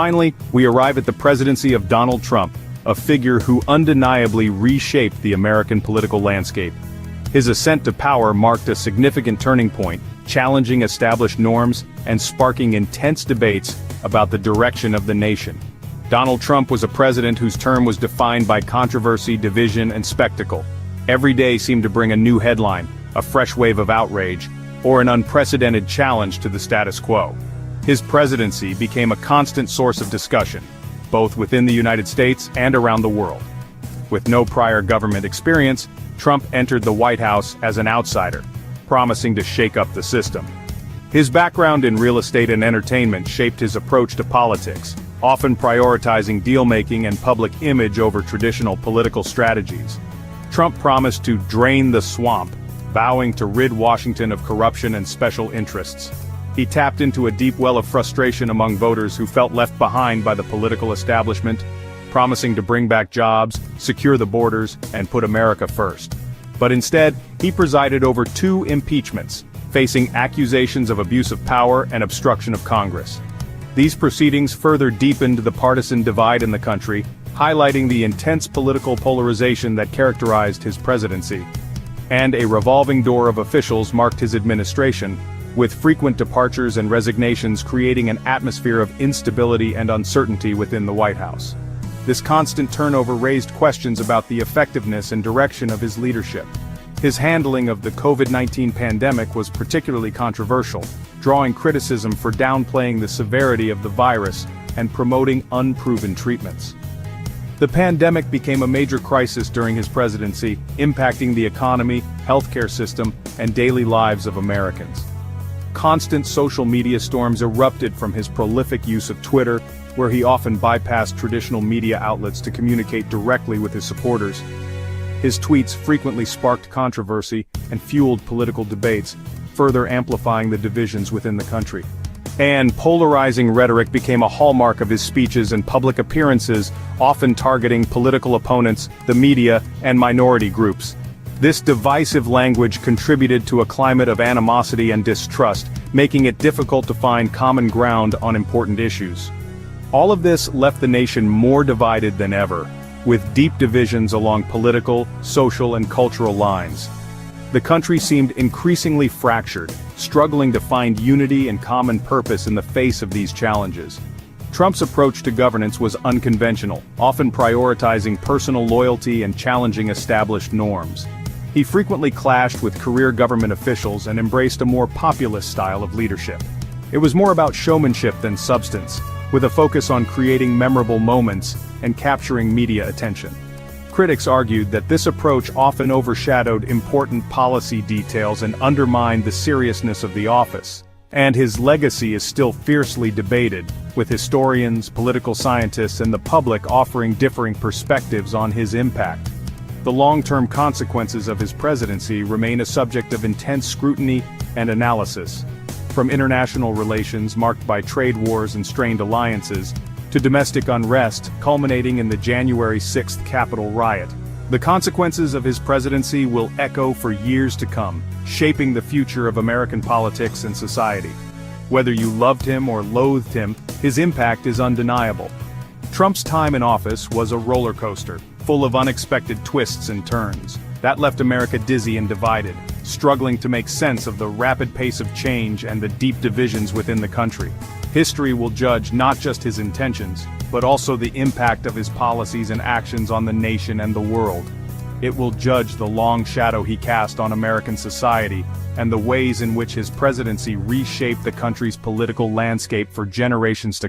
Finally, we arrive at the presidency of Donald Trump, a figure who undeniably reshaped the American political landscape. His ascent to power marked a significant turning point, challenging established norms and sparking intense debates about the direction of the nation. Donald Trump was a president whose term was defined by controversy, division, and spectacle. Every day seemed to bring a new headline, a fresh wave of outrage, or an unprecedented challenge to the status quo. His presidency became a constant source of discussion, both within the United States and around the world. With no prior government experience, Trump entered the White House as an outsider, promising to shake up the system. His background in real estate and entertainment shaped his approach to politics, often prioritizing deal-making and public image over traditional political strategies. Trump promised to drain the swamp, vowing to rid Washington of corruption and special interests. He tapped into a deep well of frustration among voters who felt left behind by the political establishment, promising to bring back jobs, secure the borders, and put America first. But instead, he presided over 2 impeachments, facing accusations of abuse of power and obstruction of Congress. These proceedings further deepened the partisan divide in the country, highlighting the intense political polarization that characterized his presidency. And a revolving door of officials marked his administration, with frequent departures and resignations creating an atmosphere of instability and uncertainty within the White House. This constant turnover raised questions about the effectiveness and direction of his leadership. His handling of the COVID-19 pandemic was particularly controversial, drawing criticism for downplaying the severity of the virus and promoting unproven treatments. The pandemic became a major crisis during his presidency, impacting the economy, healthcare system, and daily lives of Americans. Constant social media storms erupted from his prolific use of Twitter, where he often bypassed traditional media outlets to communicate directly with his supporters. His tweets frequently sparked controversy and fueled political debates, further amplifying the divisions within the country. And polarizing rhetoric became a hallmark of his speeches and public appearances, often targeting political opponents, the media, and minority groups. This divisive language contributed to a climate of animosity and distrust, making it difficult to find common ground on important issues. All of this left the nation more divided than ever, with deep divisions along political, social, and cultural lines. The country seemed increasingly fractured, struggling to find unity and common purpose in the face of these challenges. Trump's approach to governance was unconventional, often prioritizing personal loyalty and challenging established norms. He frequently clashed with career government officials and embraced a more populist style of leadership. It was more about showmanship than substance, with a focus on creating memorable moments and capturing media attention. Critics argued that this approach often overshadowed important policy details and undermined the seriousness of the office. And his legacy is still fiercely debated, with historians, political scientists, and the public offering differing perspectives on his impact. The long-term consequences of his presidency remain a subject of intense scrutiny and analysis. From international relations marked by trade wars and strained alliances, to domestic unrest culminating in the January 6th Capitol riot. The consequences of his presidency will echo for years to come, shaping the future of American politics and society. Whether you loved him or loathed him, his impact is undeniable. Trump's time in office was a roller coaster, full of unexpected twists and turns, that left America dizzy and divided, struggling to make sense of the rapid pace of change and the deep divisions within the country. History will judge not just his intentions, but also the impact of his policies and actions on the nation and the world. It will judge the long shadow he cast on American society, and the ways in which his presidency reshaped the country's political landscape for generations to come.